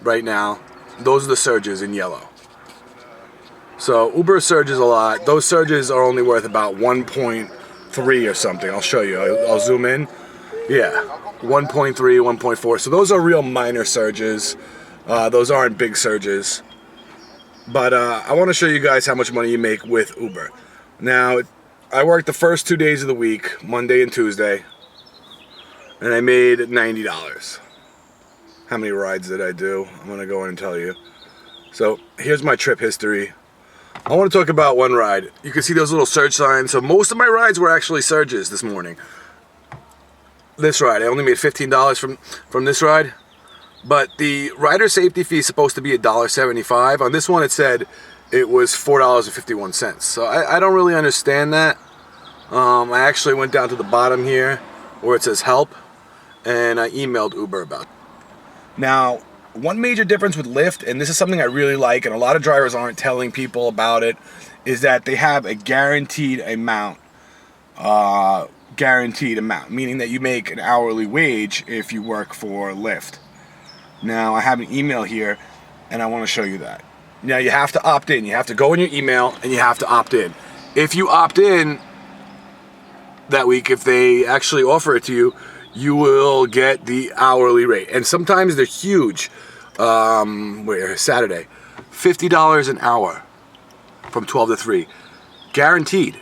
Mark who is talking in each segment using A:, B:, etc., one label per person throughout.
A: right now. Those are the surges in yellow. So Uber surges a lot. Those surges are only worth about 1.3 or something. I'll show you. I'll zoom in. Yeah, 1.3, 1.4. So those are real minor surges. Those aren't big surges. But I want to show you guys how much money you make with Uber. Now, I worked the first 2 days of the week, Monday and Tuesday, and I made $90. How many rides did I do? I'm going to go in and tell you. So here's my trip history. I want to talk about one ride. You can see those little surge signs. So most of my rides were actually surges this morning. This ride, I only made $15 from this ride. But the rider safety fee is supposed to be $1.75. On this one it said it was $4.51. So I don't really understand that. I actually went down to the bottom here where it says help, and I emailed Uber about it. Now, one major difference with Lyft, and this is something I really like, and a lot of drivers aren't telling people about it, is that they have a guaranteed amount. Meaning that you make an hourly wage if you work for Lyft. Now, I have an email here, and I want to show you that. Now, you have to opt in. You have to go in your email, and you have to opt in. If you opt in that week, if they actually offer it to you, you will get the hourly rate. And sometimes they're huge. Saturday, $50 an hour from 12 to 3. Guaranteed.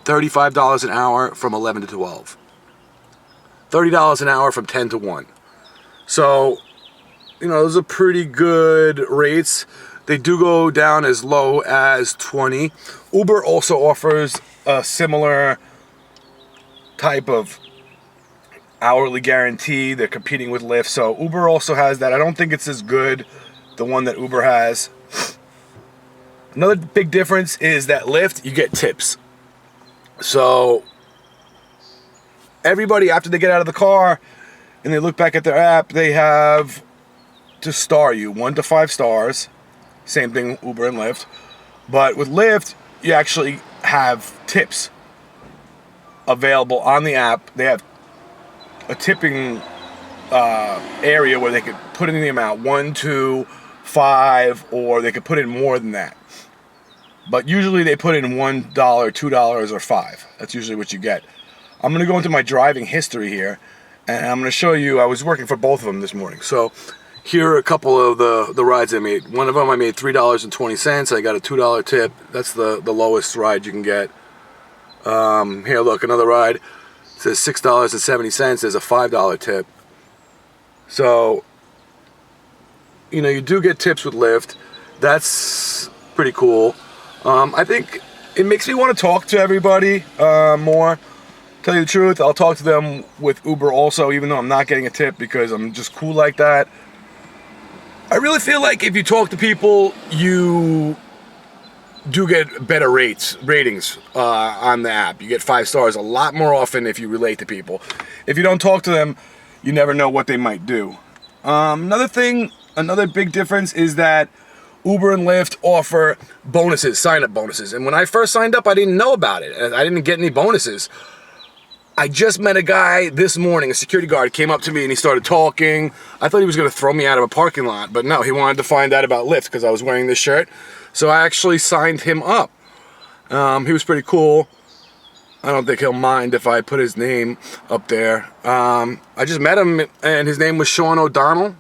A: $35 an hour from 11 to 12. $30 an hour from 10 to 1. So, those are pretty good rates. They do go down as low as 20. Uber also offers a similar type of hourly guarantee. They're competing with Lyft, so Uber also has that. I don't think it's as good, the one that Uber has. Another big difference is that Lyft, you get tips. So everybody, after they get out of the car and they look back at their app, they have to star you 1 to 5 stars. Same thing Uber and Lyft. But with Lyft, you actually have tips available on the app. They have a tipping area where they could put in the amount 1, 2, 5, or they could put in more than that. But usually they put in $1, $2, or $5. That's usually what you get. I'm going to go into my driving history here, and I'm going to show you. I was working for both of them this morning. So here are a couple of the rides I made. One of them I made $3.20. I got a $2 tip. That's the lowest ride you can get. Here, look, another ride. It says $6.70. There's a $5 tip. So, you do get tips with Lyft. That's pretty cool. I think it makes me want to talk to everybody more. Tell you the truth, I'll talk to them with Uber also, even though I'm not getting a tip, because I'm just cool like that. I really feel like if you talk to people, you do get better ratings on the app. You get 5 stars a lot more often if you relate to people. If you don't talk to them, you never know what they might do. Another big difference is that Uber and Lyft offer bonuses, sign-up bonuses. And when I first signed up, I didn't know about it. I didn't get any bonuses. I just met a guy this morning, a security guard, came up to me and he started talking. I thought he was going to throw me out of a parking lot, but no, he wanted to find out about Lyft because I was wearing this shirt. So I actually signed him up. He was pretty cool. I don't think he'll mind if I put his name up there. I just met him, and his name was Sean O'Donnell.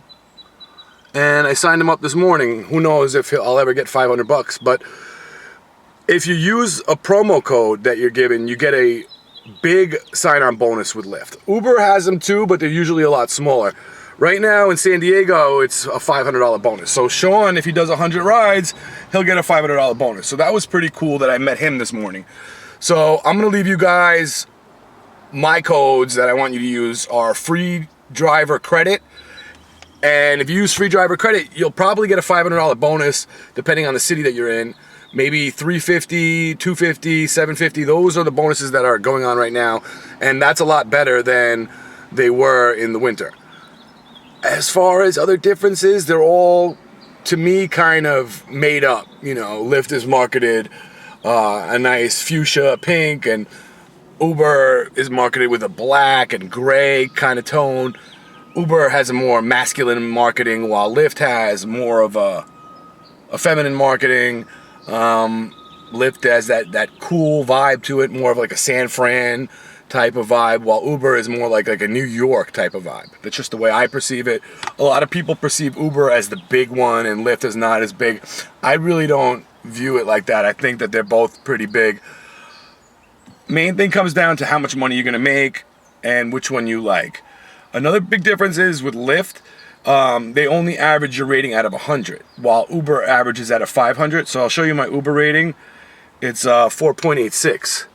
A: And I signed him up this morning. Who knows if I'll ever get $500, but if you use a promo code that you're given, you get a big sign-on bonus with Lyft. Uber has them too, but they're usually a lot smaller. Right now in San Diego, it's a $500 bonus. So Sean, if he does 100 rides, he'll get a $500 bonus. So that was pretty cool that I met him this morning. So I'm going to leave you guys, my codes that I want you to use are free driver credit. And if you use free driver credit, you'll probably get a $500 bonus depending on the city that you're in. Maybe $350, $250, $750. Those are the bonuses that are going on right now. And that's a lot better than they were in the winter. As far as other differences, they're all, to me, kind of made up. Lyft is marketed a nice fuchsia pink, and Uber is marketed with a black and gray kind of tone. Uber has a more masculine marketing, while Lyft has more of a feminine marketing. Lyft has that cool vibe to it, more of like a San Fran type of vibe, while Uber is more like a New York type of vibe. That's just the way I perceive it. A lot of people perceive Uber as the big one and Lyft is not as big. I really don't view it like that. I think that they're both pretty big. Main thing comes down to how much money you're gonna make and which one you like. Another big difference is with Lyft, they only average your rating out of 100, while Uber averages out of 500. So I'll show you my Uber rating. It's 4.86.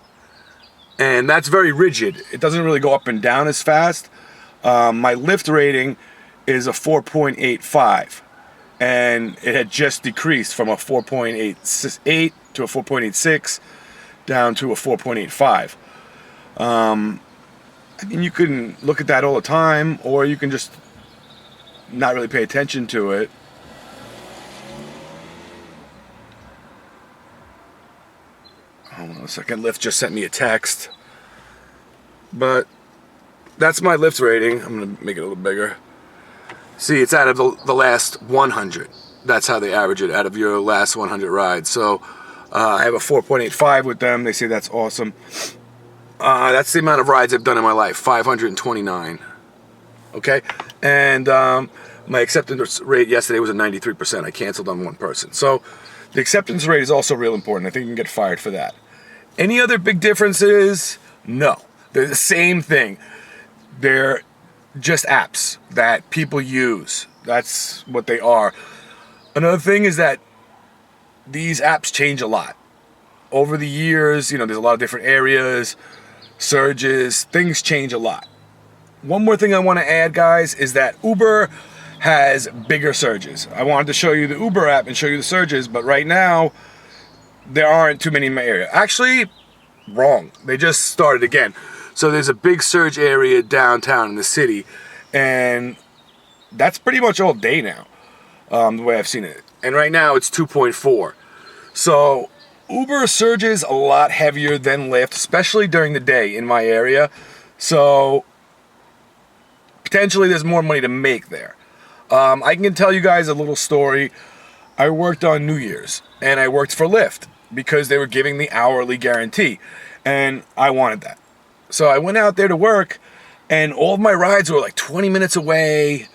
A: And that's very rigid. It doesn't really go up and down as fast. My Lyft rating is a 4.85. And it had just decreased from a 4.88 to a 4.86 down to a 4.85. I mean, you can look at that all the time, or you can just not really pay attention to it. Hold on a second. Lyft just sent me a text. But that's my Lyft rating. I'm going to make it a little bigger. See, it's out of the last 100. That's how they average it, out of your last 100 rides. So I have a 4.85 with them. They say that's awesome. That's the amount of rides I've done in my life, 529. Okay? And my acceptance rate yesterday was a 93%. I canceled on one person. So the acceptance rate is also real important. I think you can get fired for that. Any other big differences? No. They're the same thing. They're just apps that people use. That's what they are. Another thing is that these apps change a lot. Over the years, there's a lot of different areas, surges, things change a lot. One more thing I want to add, guys, is that Uber has bigger surges. I wanted to show you the Uber app and show you the surges, but right now, there aren't too many in my area. Actually, wrong. They just started again. So there's a big surge area downtown in the city, and that's pretty much all day now, the way I've seen it. And right now, it's 2.4. So Uber surges a lot heavier than Lyft, especially during the day in my area. So potentially there's more money to make there. I can tell you guys a little story. I worked on New Year's, and I worked for Lyft because they were giving the hourly guarantee, and I wanted that. So I went out there to work, and all of my rides were like 20 minutes away,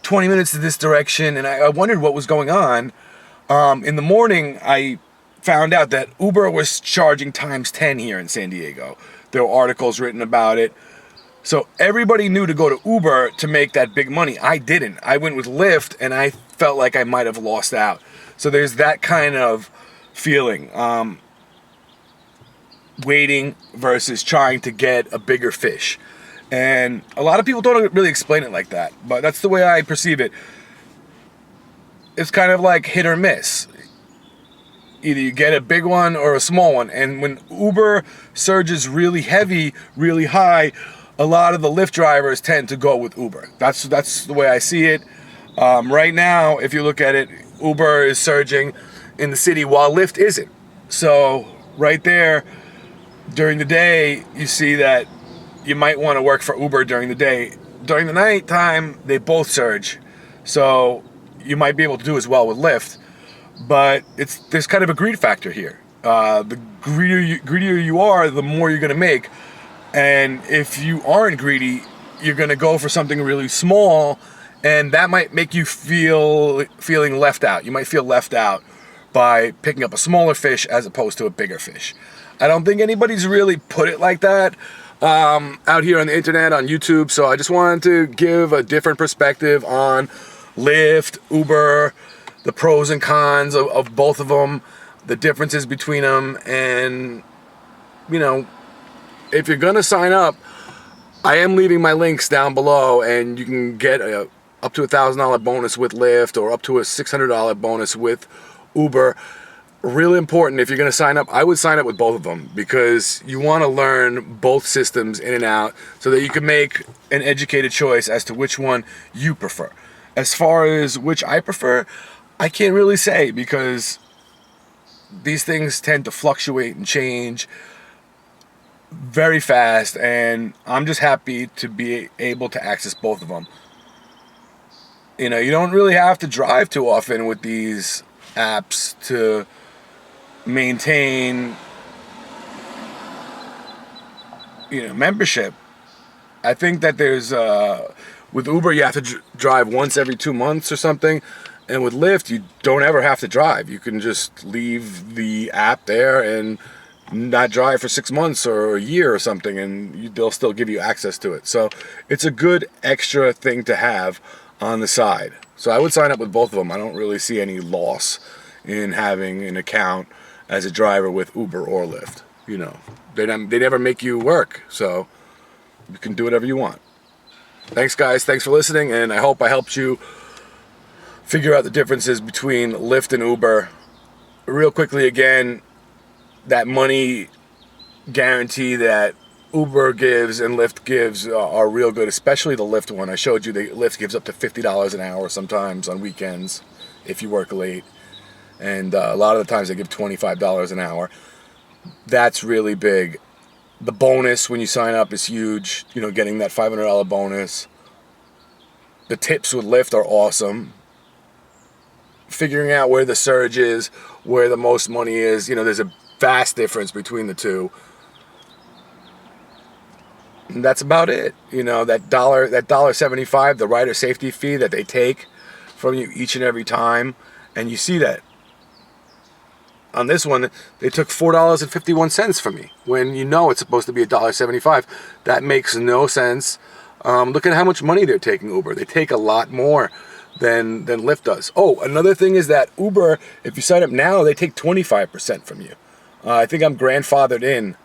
A: 20 minutes to this direction, and I wondered what was going on. In the morning, I found out that Uber was charging times 10 here in San Diego. There were articles written about it. So everybody knew to go to Uber to make that big money. I didn't. I went with Lyft, and I felt like I might have lost out. So there's that kind of feeling. Waiting versus trying to get a bigger fish. And a lot of people don't really explain it like that, but that's the way I perceive it. It's kind of like hit or miss. Either you get a big one or a small one. And when Uber surges really heavy, really high, a lot of the Lyft drivers tend to go with Uber. That's the way I see it. Right now, if you look at it, Uber is surging in the city while Lyft isn't. So right there, during the day, you see that you might want to work for Uber during the day. During the night time, they both surge. So you might be able to do as well with Lyft. But there's kind of a greed factor here. The greedier you are, the more you're going to make. And if you aren't greedy, you're going to go for something really small, and that might make you feeling left out. You might feel left out by picking up a smaller fish as opposed to a bigger fish. I don't think anybody's really put it like that out here on the internet, on YouTube. So I just wanted to give a different perspective on Lyft, Uber, the pros and cons of both of them, the differences between them. And, if you're going to sign up, I am leaving my links down below, and you can get up to $1,000 bonus with Lyft or up to a $600 bonus with Uber. Really important, if you're going to sign up, I would sign up with both of them because you want to learn both systems in and out so that you can make an educated choice as to which one you prefer. As far as which I prefer, I can't really say because these things tend to fluctuate and change very fast, and I'm just happy to be able to access both of them. You know, you don't really have to drive too often with these apps to maintain, membership. I think that there's with Uber you have to drive once every 2 months or something, and with Lyft you don't ever have to drive. You can just leave the app there and not drive for 6 months or a year or something, and they'll still give you access to it. So it's a good extra thing to have on the side. So I would sign up with both of them. I don't really see any loss in having an account as a driver with Uber or Lyft. They never make you work, so you can do whatever you want. Thanks, guys. Thanks for listening, and I hope I helped you figure out the differences between Lyft and Uber. Real quickly again, that money guarantee that Uber gives and Lyft gives are real good, especially the Lyft one. I showed you the Lyft gives up to $50 an hour sometimes on weekends if you work late, and a lot of the times they give $25 an hour. That's really big. The bonus when you sign up is huge, getting that $500 bonus. The tips with Lyft are awesome. Figuring out where the surge is, where the most money is, there's a vast difference between the two. And that's about it. That $1.75, the rider safety fee that they take from you each and every time, and you see that. On this one, they took $4.51 from me when it's supposed to be $1.75. That makes no sense. Look at how much money they're taking Uber. They take a lot more than Lyft does. Oh, another thing is that Uber, if you sign up now, they take 25% from you. I think I'm grandfathered in.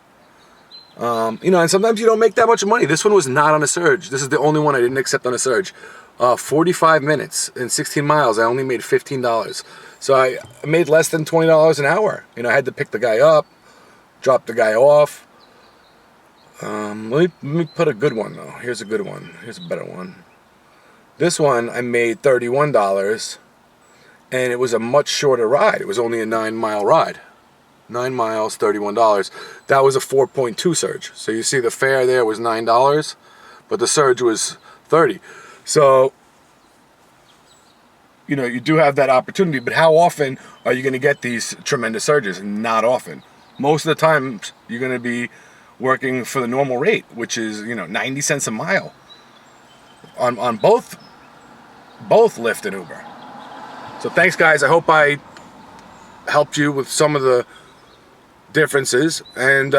A: And sometimes you don't make that much money. This one was not on a surge. This is the only one I didn't accept on a surge. 45 minutes and 16 miles, I only made $15. So I made less than $20 an hour. I had to pick the guy up, drop the guy off. Let me put a good one, though. Here's a good one. Here's a better one. This one, I made $31, and it was a much shorter ride. It was only a 9-mile ride. 9 miles, $31. That was a 4.2 surge. So you see the fare there was $9, but the surge was $30. So, you do have that opportunity, but how often are you going to get these tremendous surges? Not often. Most of the time, you're going to be working for the normal rate, which is, 90 cents a mile on both Lyft and Uber. So thanks, guys. I hope I helped you with some of the differences, and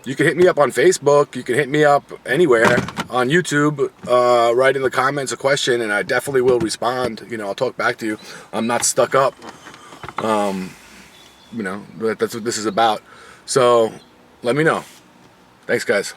A: you can hit me up on Facebook, you can hit me up anywhere on YouTube, write in the comments a question, and I definitely will respond. I'll talk back to you. I'm not stuck up. That's what this is about. So let me know. Thanks, guys.